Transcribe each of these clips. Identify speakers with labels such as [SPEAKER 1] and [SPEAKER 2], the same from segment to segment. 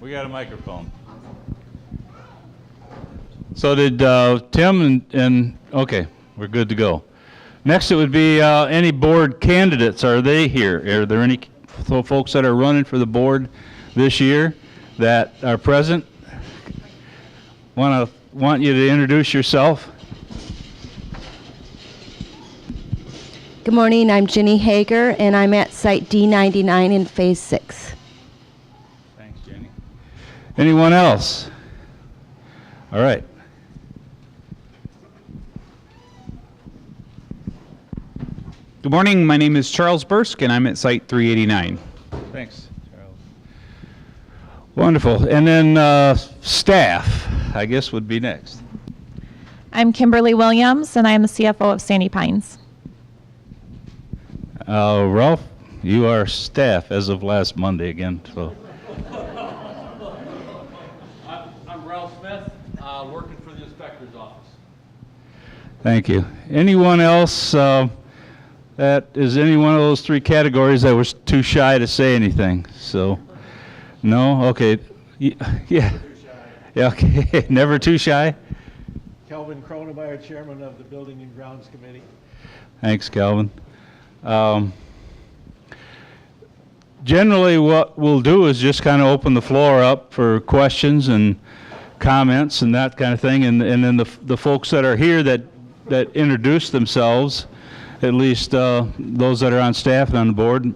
[SPEAKER 1] We got a microphone. So did Tim and okay, we're good to go. Next it would be any board candidates. Are they here? Are there any folks that are running for the board this year that are present? Want you to introduce yourself.
[SPEAKER 2] Good morning, I'm Ginny Hager, and I'm at Site D99 in Phase 6.
[SPEAKER 1] Thanks, Jenny. Anyone else? All right.
[SPEAKER 3] Good morning, my name is Charles Bursk, and I'm at Site 389.
[SPEAKER 1] Thanks, Charles. Wonderful. And then staff, I guess, would be next.
[SPEAKER 4] I'm Kimberly Williams, and I am the CFO of Sandy Pines.
[SPEAKER 1] Ralph, you are staff as of last Monday again. So.
[SPEAKER 5] I'm Ralph Smith, working for the inspector's office.
[SPEAKER 1] Thank you. Anyone else that is any one of those three categories that was too shy to say anything? So, no? Okay. Yeah. Yeah, okay. Never too shy?
[SPEAKER 6] Kelvin Kronemeyer, Chairman of the Building and Grounds Committee.
[SPEAKER 1] Thanks, Calvin. Generally what we'll do is just kind of open the floor up for questions and comments and that kind of thing, and then the folks that are here that introduce themselves, at least those that are on staff and on the board,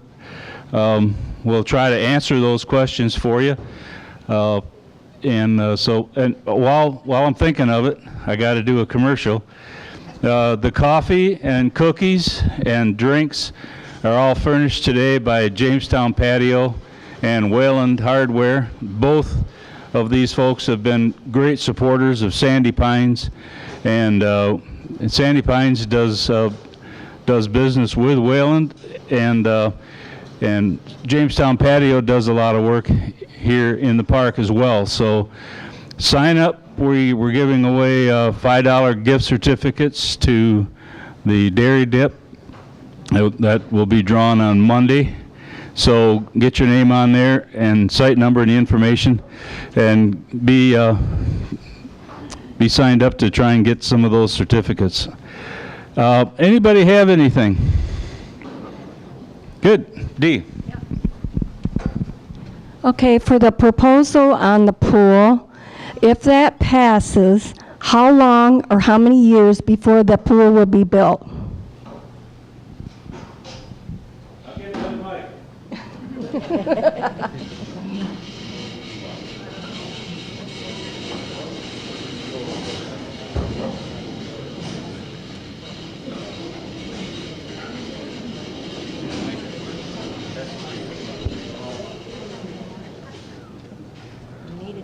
[SPEAKER 1] we'll try to answer those questions for you. And while I'm thinking of it, I got to do a commercial. The coffee and cookies and drinks are all furnished today by Jamestown Patio and Wayland Hardware. Both of these folks have been great supporters of Sandy Pines, and Sandy Pines does business with Wayland, and Jamestown Patio does a lot of work here in the park as well. So sign up. We're giving away $5 gift certificates to the Dairy Dip that will be drawn on Monday. So get your name on there and site number and the information, and be signed up to try and get some of those certificates. Anybody have anything? Good. Dee.
[SPEAKER 7] Okay, for the proposal on the pool, if that passes, how long or how many years before the pool will be built?
[SPEAKER 1] I'll get the mic.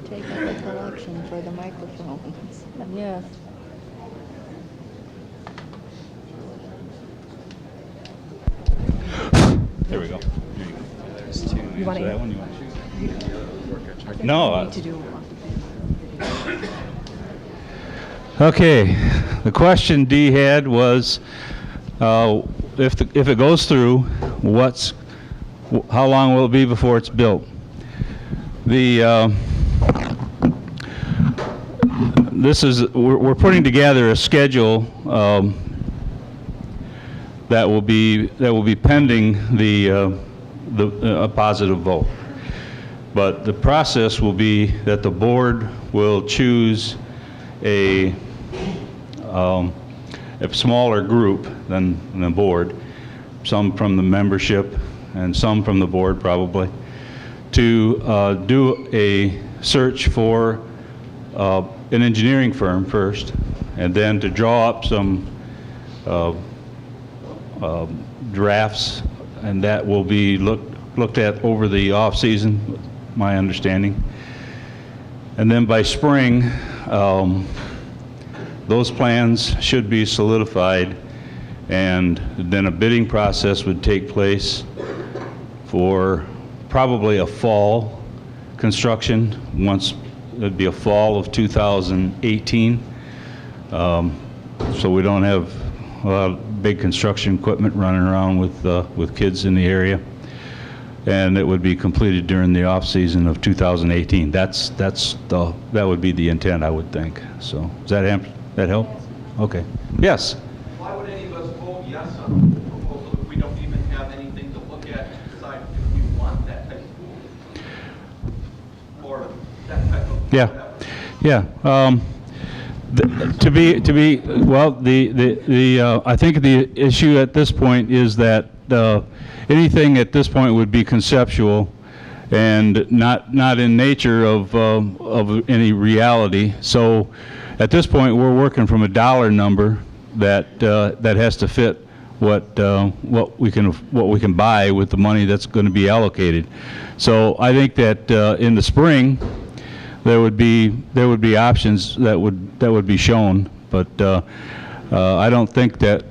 [SPEAKER 2] Take up a collection for the microphones.
[SPEAKER 7] Yes.
[SPEAKER 1] There we go.
[SPEAKER 4] You want
[SPEAKER 1] That
[SPEAKER 4] to?
[SPEAKER 1] one you want? No. Okay. The question Dee had was, if it goes through, how long will it be before it's built? We're putting together a schedule that will be pending a positive vote. But the process will be that the board will choose a smaller group than the board, some from the membership and some from the board probably, to do a search for an engineering firm first, and then to draw up some drafts, and that will be looked at over the off season, my understanding. And then by spring, those plans should be solidified, and then a bidding process would take place for probably a fall construction. Once it'd be a fall of 2018, so we don't have a lot of big construction equipment running around with kids in the area. and it would be completed during the off-season of 2018. That would be the intent, I would think. So, does that help? Okay. Yes?
[SPEAKER 5] Why would any of us vote yes on the proposal if we don't even have anything to look at to decide if we want that type of pool? Or that type of...
[SPEAKER 1] Yeah.
[SPEAKER 5] whatever?
[SPEAKER 1] Yeah. I think the issue at this point is that anything at this point would be conceptual and not in nature of any reality. So at this point, we're working from a dollar number that has to fit what we can buy with the money that's going to be allocated. So I think that in the spring, there would be options that would be shown, but I don't think that,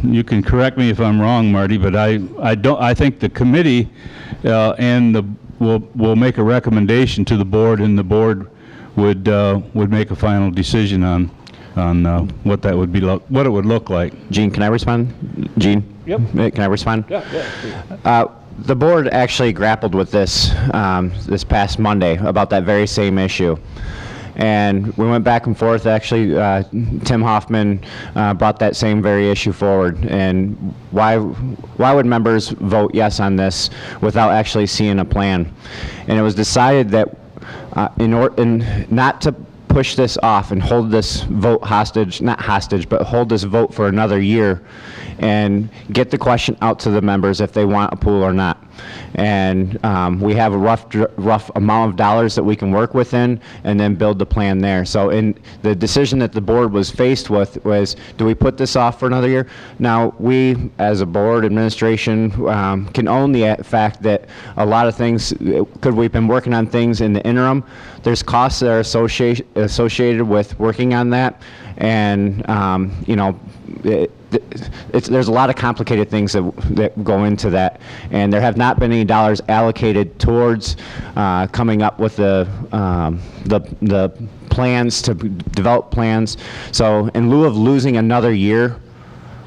[SPEAKER 1] you can correct me if I'm wrong, Marty, but I think the committee will make a recommendation to the board, and the board would make a final decision on what that would be what it would look like.
[SPEAKER 8] Gene, can I respond? Gene?
[SPEAKER 1] Yep.
[SPEAKER 8] Can I respond?
[SPEAKER 1] Yeah.
[SPEAKER 8] The board actually grappled with this this past Monday about that very same issue. And we went back and forth. Actually, Tim Hoffman brought that same very issue forward. And why would members vote yes on this without actually seeing a plan? And it was decided that in not to push this off and hold this vote hostage, not hostage, but hold this vote for another year and get the question out to the members if they want a pool or not. And we have a rough amount of dollars that we can work within and then build the plan there. So in the decision that the board was faced with was, do we put this off for another year? Now, we as a board administration can own the fact that a lot of things, we've been working on things in the interim. There's costs that are associated with working on that, and you know, there's a lot of complicated things that go into that, and there have not been any dollars allocated towards coming up with the plans to develop plans. So in lieu of losing another year,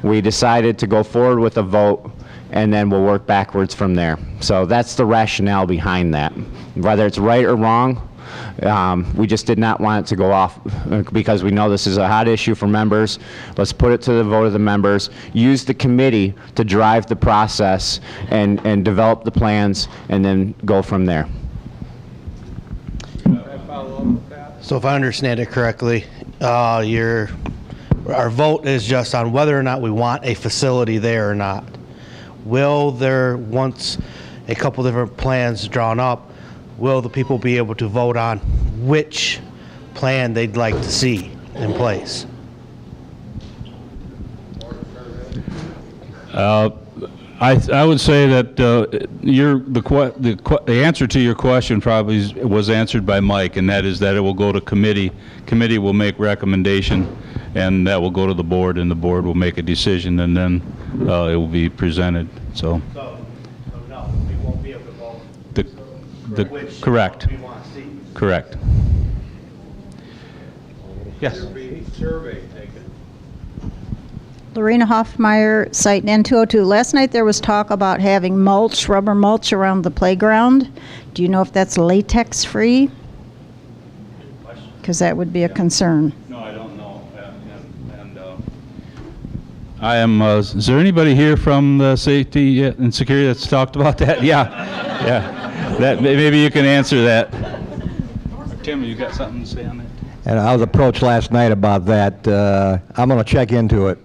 [SPEAKER 8] we decided to go forward with a vote, and then we'll work backwards from there. So that's the rationale behind that. Whether it's right or wrong, we just did not want it to go off because we know this is a hot issue for members. Let's put it to the vote of the members. Use the committee to drive the process and develop the plans, and then go from there.
[SPEAKER 6] So if I understand it correctly, our vote is just on whether or not we want a facility there or not. Will there, once a couple different plans drawn up, will the people be able to vote on which plan they'd like to see in place?
[SPEAKER 1] I would say that the answer to your question probably was answered by Mike, and that is that it will go to committee. Committee will make recommendation, and that will go to the board, and the board will make a decision, and then it will be presented. So
[SPEAKER 6] So no, we won't be able to vote which
[SPEAKER 1] correct.
[SPEAKER 6] we want to see.
[SPEAKER 1] Correct. Yes.
[SPEAKER 6] Survey taken.
[SPEAKER 9] Lorena Hoffmeyer, Site N202. Last night there was talk about having mulch, rubber mulch around the playground. Do you know if that's latex free? Because that would be a concern.
[SPEAKER 1] No, I don't know. I am. Is there anybody here from the safety and security that's talked about that? Yeah, yeah. That maybe you can answer that. Tim, you got something to say on that?
[SPEAKER 10] And I was approached last night about that. I'm going to check into it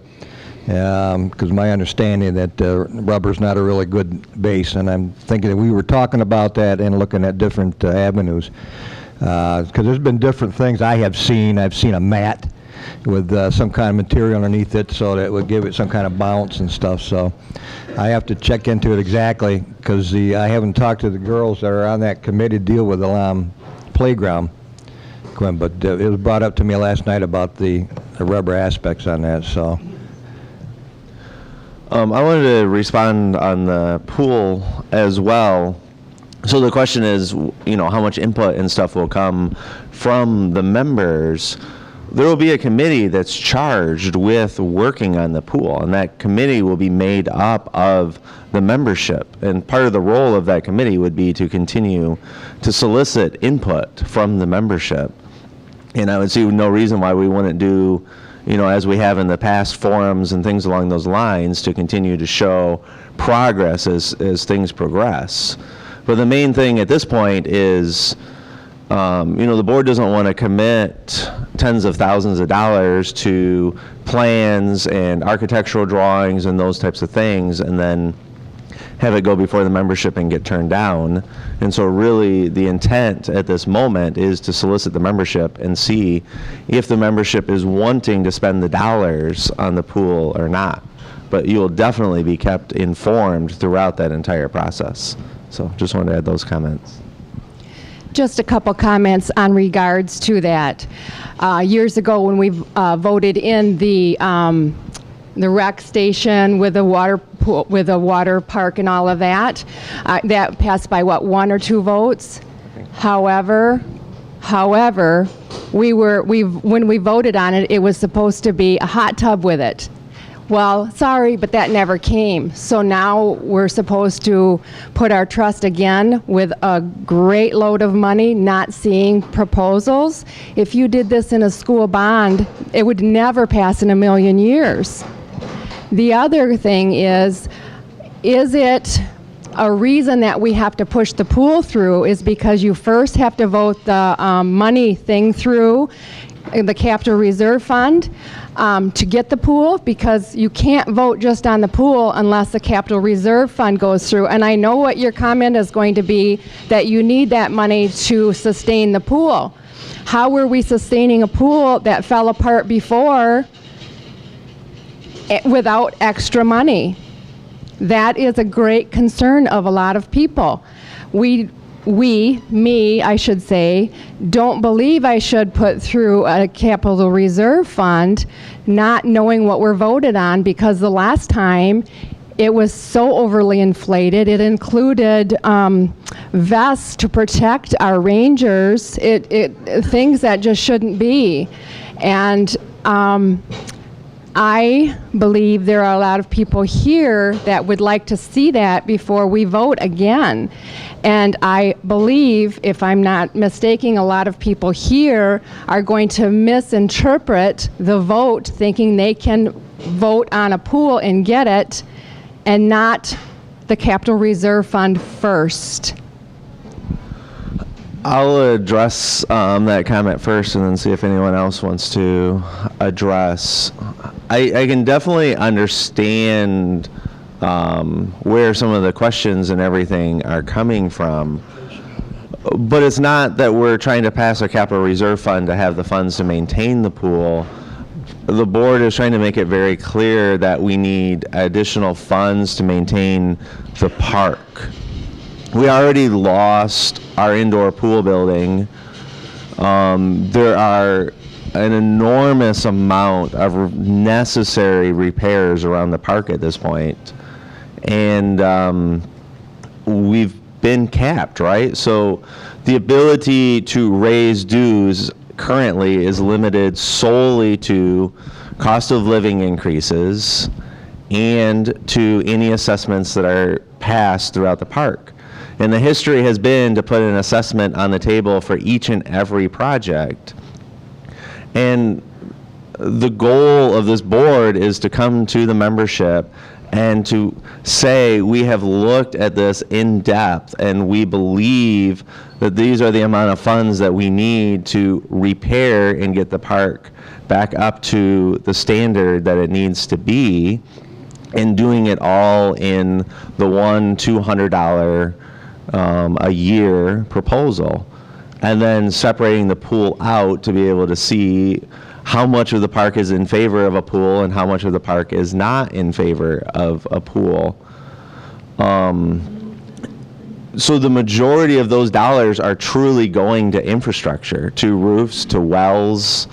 [SPEAKER 10] because my understanding that rubber's not a really good base, and I'm thinking that we were talking about that and looking at different avenues. Because there's been different things I have seen. I've seen a mat with some kind of material underneath it so that it would give it some kind of bounce and stuff. So I have to check into it exactly because I haven't talked to the girls that are on that committee to deal with the playground. But it was brought up to me last night about the rubber aspects on that. So
[SPEAKER 11] I wanted to respond on the pool as well. So the question is, you know, how much input and stuff will come from the members. there will be a committee that's charged with working on the pool, and that committee will be made up of the membership. And part of the role of that committee would be to continue to solicit input from the membership. And I would see no reason why we wouldn't do, as we have in the past, forums and things along those lines to continue to show progress as things progress. But the main thing at this point is, the board doesn't want to commit tens of thousands of dollars to plans and architectural drawings and those types of things, and then have it go before the membership and get turned down. And so really the intent at this moment is to solicit the membership and see if the membership is wanting to spend the dollars on the pool or not. But you will definitely be kept informed throughout that entire process. So just wanted to add those comments.
[SPEAKER 7] Just a couple comments on regards to that. Years ago, when we voted in the rec station with a water pool, with a water park and all of that, that passed by what, 1 or 2 votes. However, when we voted on it, it was supposed to be a hot tub with it. Well, sorry, but that never came. So now we're supposed to put our trust again with a great load of money, not seeing proposals. If you did this in a school bond, it would never pass in a million years. The other thing is it a reason that we have to push the pool through is because you first have to vote the money thing through, the capital reserve fund, to get the pool, because you can't vote just on the pool unless the capital reserve fund goes through. And I know what your comment is going to be, that you need that money to sustain the pool. How were we sustaining a pool that fell apart before without extra money? That is a great concern of a lot of people. I should say, don't believe I should put through a capital reserve fund, not knowing what we're voted on, because the last time it was so overly inflated. It included vests to protect our rangers, things that just shouldn't be. And I believe there are a lot of people here that would like to see that before we vote again. And I believe, if I'm not mistaken, a lot of people here are going to misinterpret the vote, thinking they can vote on a pool and get it, and not the capital reserve fund first.
[SPEAKER 11] I'll address that comment first and then see if anyone else wants to address. I can definitely understand where some of the questions and everything are coming from, but it's not that we're trying to pass a capital reserve fund to have the funds to maintain the pool. The board is trying to make it very clear that we need additional funds to maintain the park. We already lost our indoor pool building. There are an enormous amount of necessary repairs around the park at this point. And we've been capped, right? So the ability to raise dues currently is limited solely to cost of living increases and to any assessments that are passed throughout the park. And the history has been to put an assessment on the table for each and every project. And the goal of this board is to come to the membership and to say, we have looked at this in depth and we believe that these are the amount of funds that we need to repair and get the park back up to the standard that it needs to be, and doing it all in the $200 a year proposal, and then separating the pool out to be able to see how much of the park is in favor of a pool and how much of the park is not in favor of a pool. So the majority of those dollars are truly going to infrastructure, to roofs, to wells,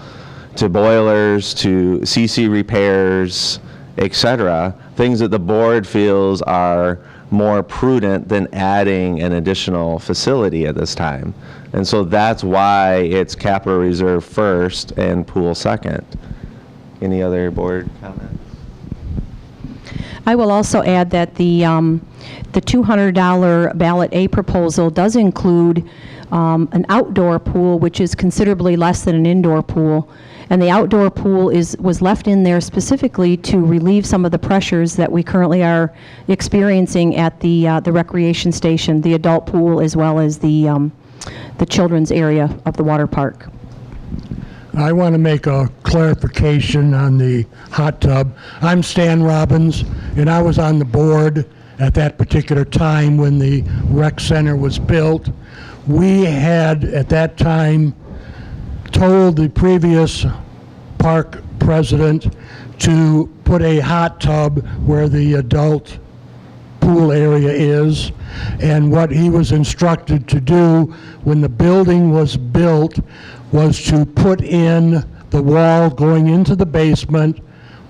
[SPEAKER 11] to boilers, to CC repairs, etc. Things that the board feels are more prudent than adding an additional facility at this time. And so that's why it's capital reserve first and pool second. Any other board comments?
[SPEAKER 12] I will also add that the $200 ballot A proposal does include an outdoor pool, which is considerably less than an indoor pool. And the outdoor pool was left in there specifically to relieve some of the pressures that we currently are experiencing at the recreation station, the adult pool, as well as the children's area of the water park.
[SPEAKER 13] I want to make a clarification on the hot tub. I'm Stan Robbins, and I was on the board at that particular time when the rec center was built. We had, at that time, told the previous park president to put a hot tub where the adult pool area is, and what he was instructed to do when the building was built was to put in the wall going into the basement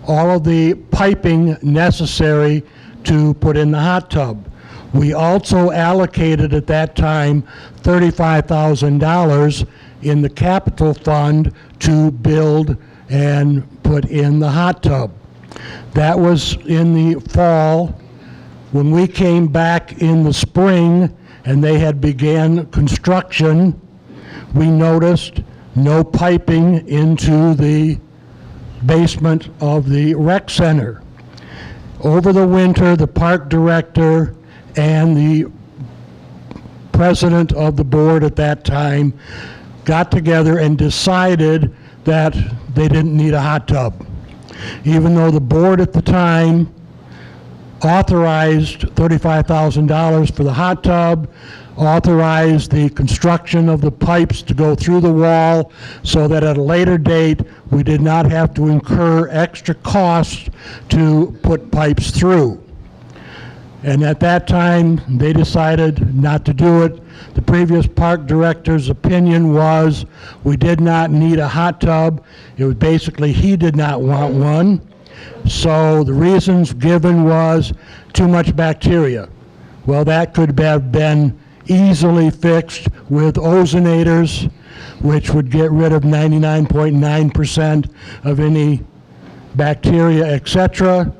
[SPEAKER 13] all of the piping necessary to put in the hot tub. We also allocated at that time $35,000 in the capital fund to build and put in the hot tub. That was in the fall. When we came back in the spring and they had began construction, we noticed no piping into the basement of the rec center. Over the winter, the park director and the president of the board at that time got together and decided that they didn't need a hot tub. Even though the board at the time authorized $35,000 for the hot tub, authorized the construction of the pipes to go through the wall so that at a later date we did not have to incur extra costs to put pipes through. And at that time, they decided not to do it. The previous park director's opinion was we did not need a hot tub. It was basically he did not want one. So the reasons given was too much bacteria. Well, that could have been easily fixed with ozonators, which would get rid of 99.9% of any bacteria, etc.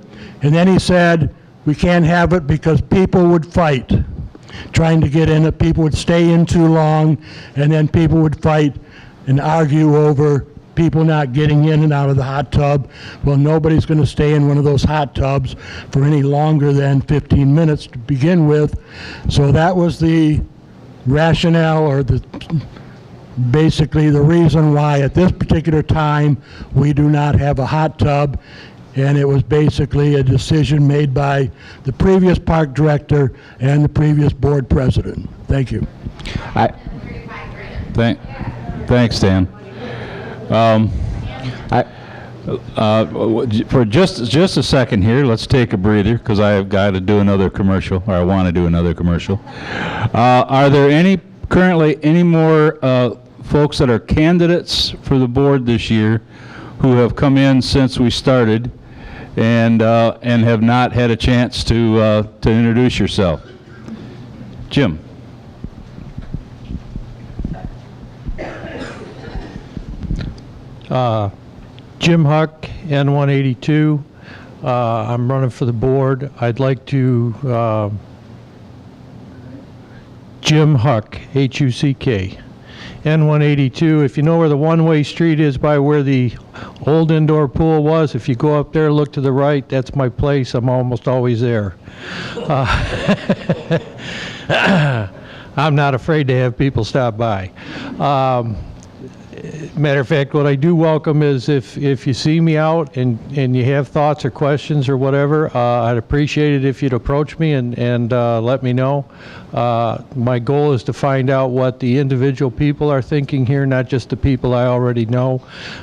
[SPEAKER 13] And then he said, we can't have it because people would fight. Trying to get in it, people would stay in too long, and then people would fight and argue over people not getting in and out of the hot tub. Well, nobody's going to stay in one of those hot tubs for any longer than 15 minutes to begin with. So that was the rationale, or basically the reason why at this particular time we do not have a hot tub. And it was basically a decision made by the previous park director and the previous board president. Thank you.
[SPEAKER 1] Thanks, Dan. For just a second here, let's take a breather because I've got to do another commercial, or I want to do another commercial. Are there currently any more folks that are candidates for the board this year who have come in since we started and have not had a chance to introduce yourself? Jim.
[SPEAKER 14] Jim Huck, N182. I'm running for the board. I'd like to, Jim Huck, H-U-C-K. N182, if you know where the one-way street is by where the old indoor pool was, if you go up there, look to the right, that's my place. I'm almost always there. I'm not afraid to have people stop by. Matter of fact, what I do welcome is if you see me out and you have thoughts or questions or whatever, I'd appreciate it if you'd approach me and let me know. My goal is to find out what the individual people are thinking here, not just the people I already know.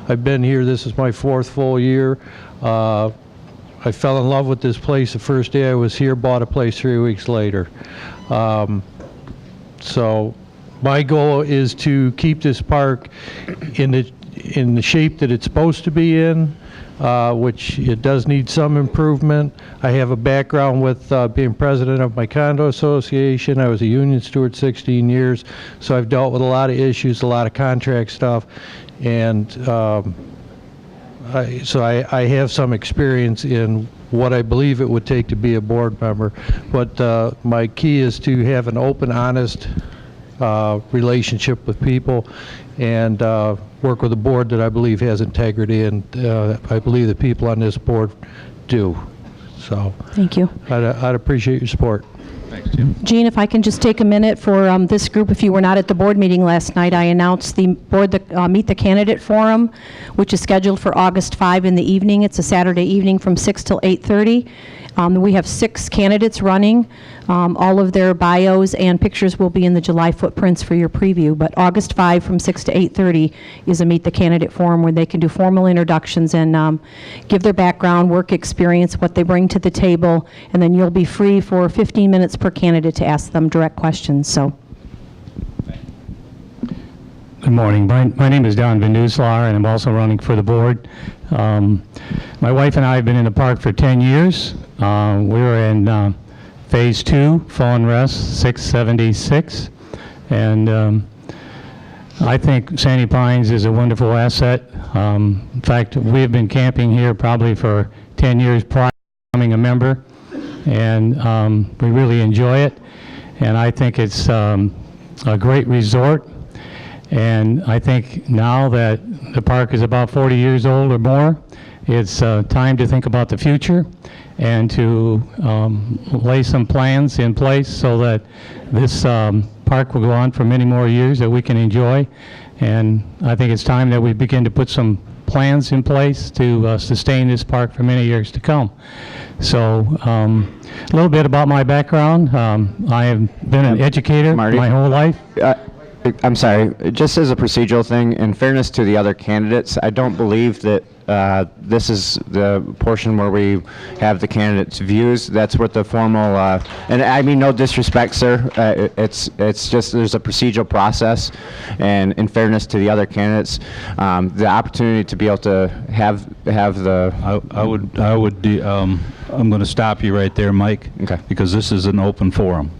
[SPEAKER 14] I've been here, this is my 4th full year. I fell in love with this place the first day I was here, bought a place 3 weeks later. So my goal is to keep this park in the shape that it's supposed to be in. which it does need some improvement. I have a background with being president of my condo association. I was a union steward 16 years, so I've dealt with a lot of issues, a lot of contract stuff, and I have some experience in what I believe it would take to be a board member. But my key is to have an open, honest relationship with people, and work with a board that I believe has integrity, and I believe the people on this board do. So
[SPEAKER 12] Thank you.
[SPEAKER 14] I'd appreciate your support.
[SPEAKER 1] Thanks, Jim.
[SPEAKER 12] Jean, if I can just take a minute for this group. If you were not at the board meeting last night, I announced the board Meet the Candidate Forum, which is scheduled for August 5 in the evening. It's a Saturday evening from 6 till 8:30. We have 6 candidates running. All of their bios and pictures will be in the July footprints for your preview. But August 5 from 6 to 8:30 is a Meet the Candidate Forum where they can do formal introductions and give their background, work experience, what they bring to the table, and then you'll be free for 15 minutes per candidate to ask them direct questions. So.
[SPEAKER 15] Good morning. My name is Don Van Duslaar, and I'm also running for the board. My wife and I have been in the park for 10 years. We're in Phase 2, Fall and Rest, 676. And I think Sandy Pines is a wonderful asset. In fact, we've been camping here probably for 10 years prior to becoming a member, and we really enjoy it. And I think it's a great resort. And I think now that the park is about 40 years old or more, it's time to think about the future and to lay some plans in place so that this park will go on for many more years that we can enjoy. And I think it's time that we begin to put some plans in place to sustain this park for many years to come. So a little bit about my background. I have been an educator my whole life.
[SPEAKER 8] I'm sorry, just as a procedural thing, in fairness to the other candidates, I don't believe that this is the portion where we have the candidates' views. That's what the formal, and I mean no disrespect, sir, it's just there's a procedural process, and in fairness to the other candidates, the opportunity to be able to have the...
[SPEAKER 1] I'm going to stop you right there, Mike,
[SPEAKER 8] okay,
[SPEAKER 1] because this is an open forum.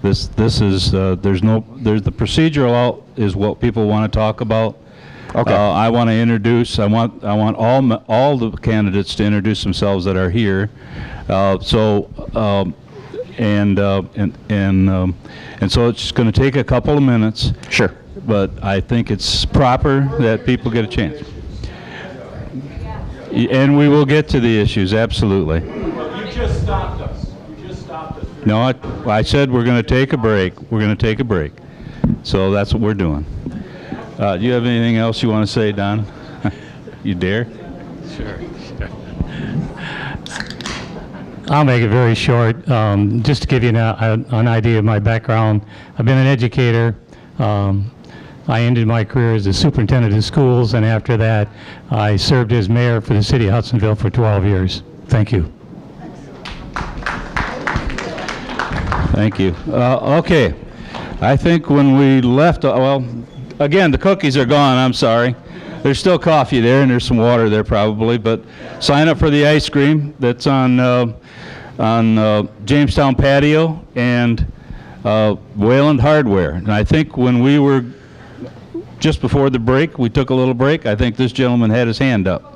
[SPEAKER 1] This is there's the procedural is what people want to talk about.
[SPEAKER 8] Okay.
[SPEAKER 1] I want to introduce. I want all the candidates to introduce themselves that are here. And so it's going to take a couple of minutes.
[SPEAKER 8] Sure.
[SPEAKER 1] But I think it's proper that people get a chance. And we will get to the issues, absolutely.
[SPEAKER 5] You just stopped us.
[SPEAKER 1] No, I said we're going to take a break. We're going to take a break. So that's what we're doing. Do you have anything else you want to say, Don? You dare?
[SPEAKER 15] Sure. I'll make it very short. Just to give you an idea of my background, I've been an educator. I ended my career as a superintendent of schools, and after that, I served as mayor for the city of Hudsonville for 12 years. Thank you.
[SPEAKER 1] Thank you. Okay. I think when we left, well, again, the cookies are gone. I'm sorry. There's still coffee there, and there's some water there probably, but sign up for the ice cream that's on Jamestown Patio and Wayland Hardware. And I think when we were just before the break, we took a little break. I think this gentleman had his hand up.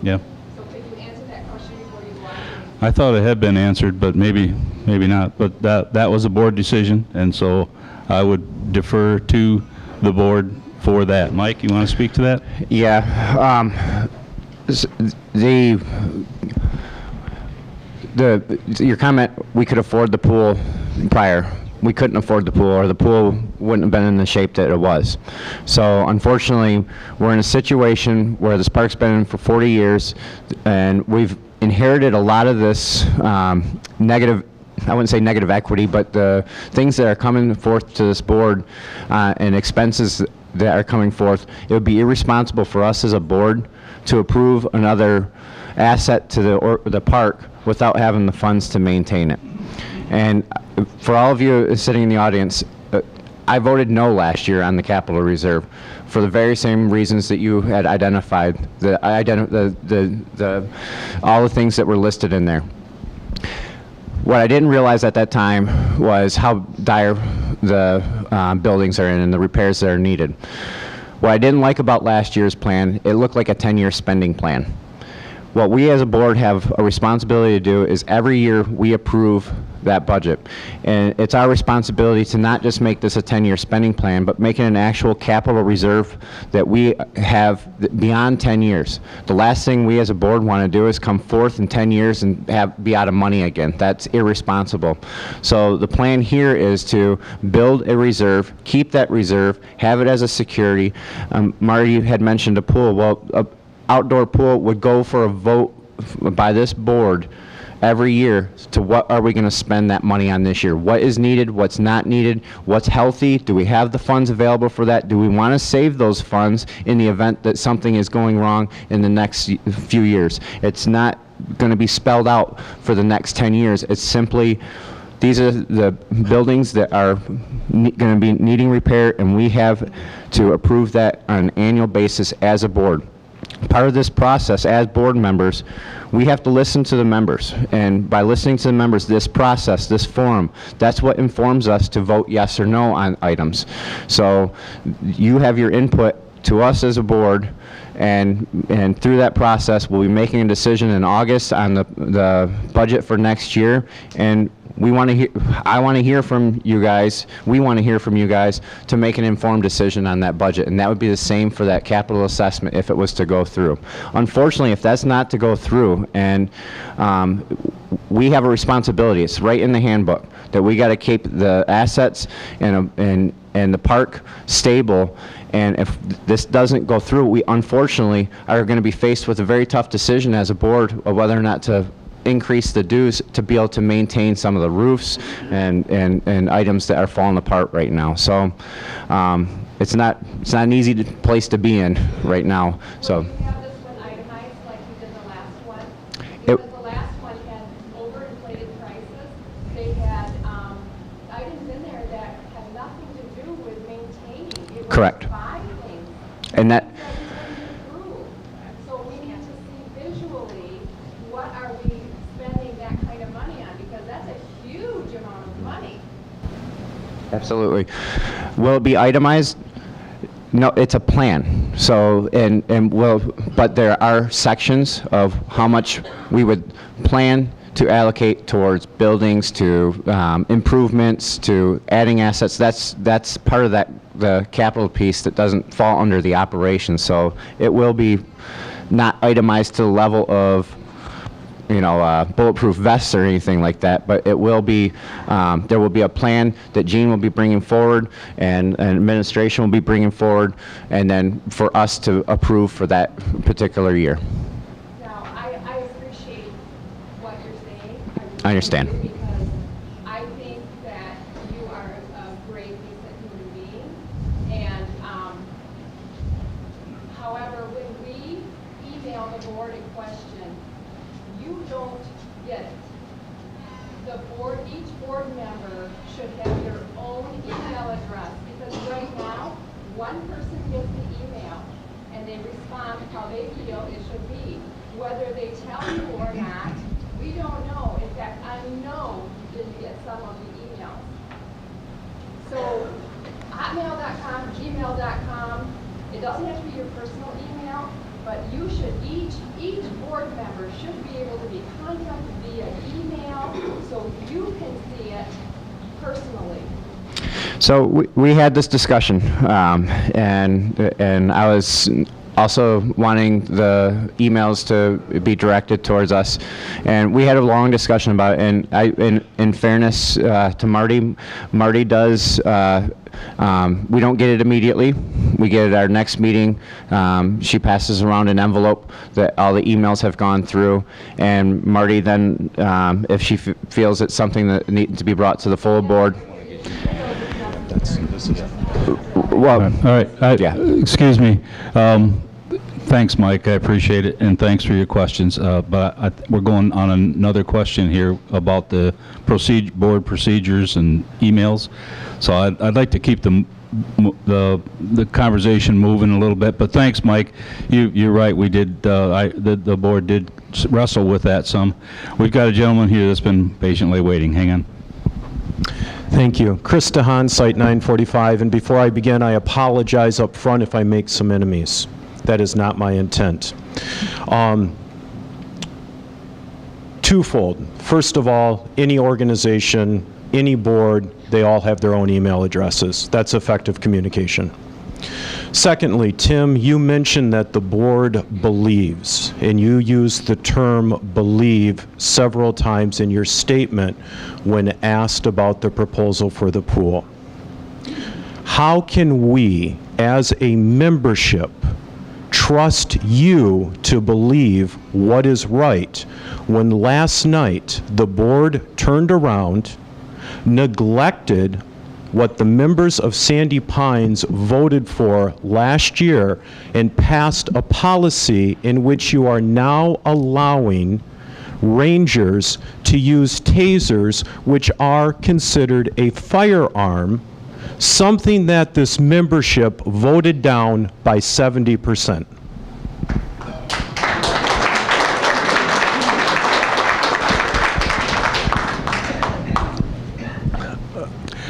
[SPEAKER 1] Yeah.
[SPEAKER 7] So could you answer that question before you go on?
[SPEAKER 1] I thought it had been answered, but maybe not. But that was a board decision, and so I would defer to the board for that. Mike, you want to speak to that?
[SPEAKER 8] Yeah. Your comment, we could afford the pool prior. We couldn't afford the pool, or the pool wouldn't have been in the shape that it was. So unfortunately, we're in a situation where this park's been in for 40 years, and we've inherited a lot of this negative, I wouldn't say negative equity, but the things that are coming forth to this board and expenses that are coming forth. It would be irresponsible for us as a board to approve another asset to the park without having the funds to maintain it. And for all of you sitting in the audience, I voted no last year on the capital reserve for the very same reasons that you had identified, all the things that were listed in there. What I didn't realize at that time was how dire the buildings are in and the repairs that are needed. What I didn't like about last year's plan, it looked like a 10-year spending plan. What we as a board have a responsibility to do is every year we approve that budget. And it's our responsibility to not just make this a 10-year spending plan, but make it an actual capital reserve that we have beyond 10 years. The last thing we as a board want to do is come forth in 10 years and be out of money again. That's irresponsible. So the plan here is to build a reserve, keep that reserve, have it as a security. Marty had mentioned a pool. Well, an outdoor pool would go for a vote by this board every year to what are we going to spend that money on this year. What is needed, what's not needed, what's healthy, do we have the funds available for that, do we want to save those funds in the event that something is going wrong in the next few years. It's not going to be spelled out for the next 10 years. It's simply, these are the buildings that are going to be needing repair, and we have to approve that on an annual basis as a board. Part of this process, as board members, we have to listen to the members. And by listening to the members, this process, this forum, that's what informs us to vote yes or no on items. So you have your input to us as a board, and through that process, we'll be making a decision in August on the budget for next year. And we want to hear, I want to hear from you guys, we want to hear from you guys to make an informed decision on that budget. And that would be the same for that capital assessment if it was to go through. Unfortunately, if that's not to go through, and we have a responsibility, it's right in the handbook, that we got to keep the assets and the park stable. And if this doesn't go through, we unfortunately are going to be faced with a very tough decision as a board of whether or not to increase the dues to be able to maintain some of the roofs and items that are falling apart right now. So it's not an easy place to be in right now. So.
[SPEAKER 7] Will you have this one itemized like we did the last one? Because the last one had overinflated prices. They had items in there that had nothing to do with maintaining. It was
[SPEAKER 8] Correct.
[SPEAKER 7] buy things.
[SPEAKER 8] And that.
[SPEAKER 7] So we need to see visually what are we spending that kind of money on, because that's a huge amount of money.
[SPEAKER 8] Absolutely. Will it be itemized? No, it's a plan. So, but there are sections of how much we would plan to allocate towards buildings, to improvements, to adding assets. That's part of the capital piece that doesn't fall under the operations. So it will be not itemized to the level of bulletproof vests or anything like that, but it will be, there will be a plan that Gene will be bringing forward and administration will be bringing forward, and then for us to approve for that particular year.
[SPEAKER 7] Now, I appreciate what you're saying.
[SPEAKER 8] I understand.
[SPEAKER 7] Because I think that you are a great, decent human being. And however, when we email the board a question, you don't get it. The board, each board member should have their own email address, because right now, one person gets the email and they respond how they feel it should be. Whether they tell you or not, we don't know. In fact, I know you didn't get some of the emails. So, hotmail.com, gmail.com, it doesn't have to be your personal email, but you should, each board member should be able to be contacted via email so you can see it personally.
[SPEAKER 8] So we had this discussion, and I was also wanting the emails to be directed towards us, and we had a long discussion about it. And in fairness to Marty does. We don't get it immediately. We get it at our next meeting. She passes around an envelope that all the emails have gone through, and Marty then, if she feels it's something that needs to be brought to the full board. Well,
[SPEAKER 1] all right.
[SPEAKER 8] Yeah.
[SPEAKER 1] Excuse me. Thanks, Mike. I appreciate it, and thanks for your questions. But we're going on another question here about the board procedures and emails. So I'd like to keep the conversation moving a little bit. But thanks, Mike. You're right. We did. The board did wrestle with that some. We've got a gentleman here that's been patiently waiting. Hang on.
[SPEAKER 16] Thank you. Chris DeHaan, Site 945. And before I begin, I apologize up front if I make some enemies. That is not my intent. Twofold. First of all, any organization, any board, they all have their own email addresses. That's effective communication. Secondly, Tim, you mentioned that the board believes, and you used the term believe several times in your statement when asked about the proposal for the pool. How can we, as a membership, trust you to believe what is right when last night the board turned around, neglected what the members of Sandy Pines voted for last year, and passed a policy in which you are now allowing rangers to use tasers, which are considered a firearm, something that this membership voted down by 70%.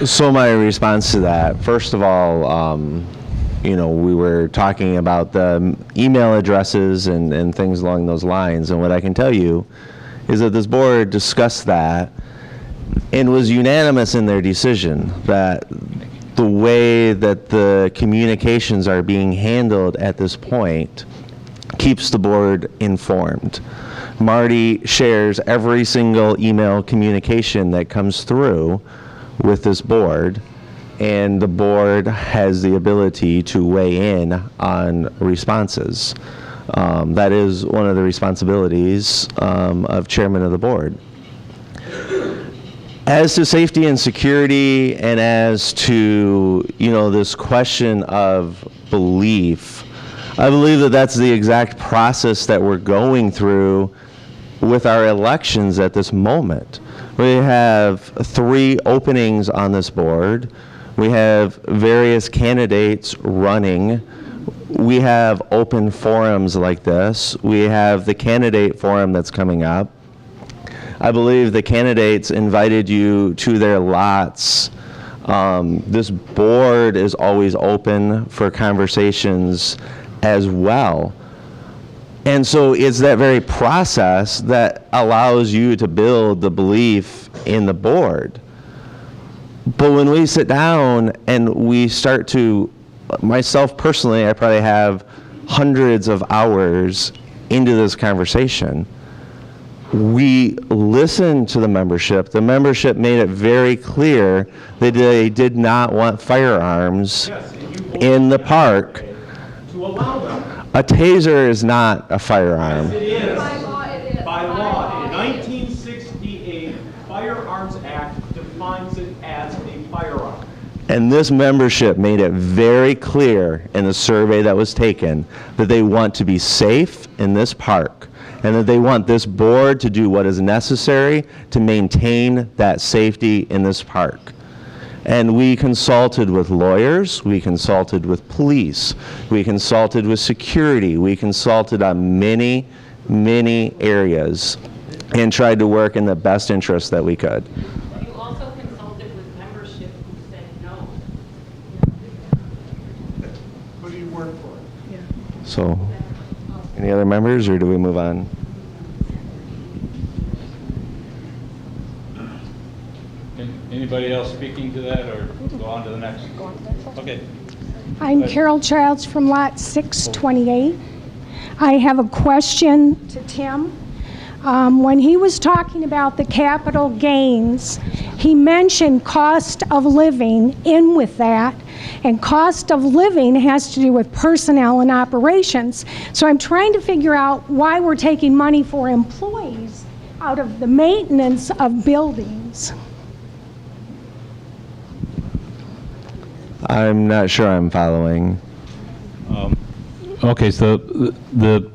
[SPEAKER 11] So my response to that, first of all, you know, we were talking about the email addresses and things along those lines, and what I can tell you is that this board discussed that and was unanimous in their decision that the way that the communications are being handled at this point keeps the board informed. Marty shares every single email communication that comes through with this board, and the board has the ability to weigh in on responses. That is one of the responsibilities of chairman of the board. As to safety and security, and as to, you know, this question of belief, I believe that that's the exact process that we're going through with our elections at this moment. We have 3 openings on this board. We have various candidates running. We have open forums like this. We have the candidate forum that's coming up. I believe the candidates invited you to their lots. This board is always open for conversations as well. And so it's that very process that allows you to build the belief in the board. But when we sit down and we start to, myself personally, I probably have hundreds of hours into this conversation. We listened to the membership. The membership made it very clear that they did not want firearms in the park.
[SPEAKER 16] To allow them.
[SPEAKER 11] A taser is not a firearm.
[SPEAKER 16] It is. By law, it is. By law. The 1968 Firearms Act defines it as a firearm.
[SPEAKER 11] And this membership made it very clear in the survey that was taken that they want to be safe in this park, and that they want this board to do what is necessary to maintain that safety in this park. And we consulted with lawyers, we consulted with police, we consulted with security, we consulted on many, many areas and tried to work in the best interest that we could.
[SPEAKER 17] You also consulted with membership who said no.
[SPEAKER 16] Who do you work for?
[SPEAKER 11] So, any other members, or do we move on?
[SPEAKER 1] Anybody else speaking to that, or go on to the next? Okay.
[SPEAKER 18] I'm Carol Childs from Lot 628. I have a question to Tim. When he was talking about the capital gains, he mentioned cost of living in with that, and cost of living has to do with personnel and operations. So I'm trying to figure out why we're taking money for employees out of the maintenance of buildings.
[SPEAKER 11] I'm not sure I'm following.
[SPEAKER 1] Okay, so the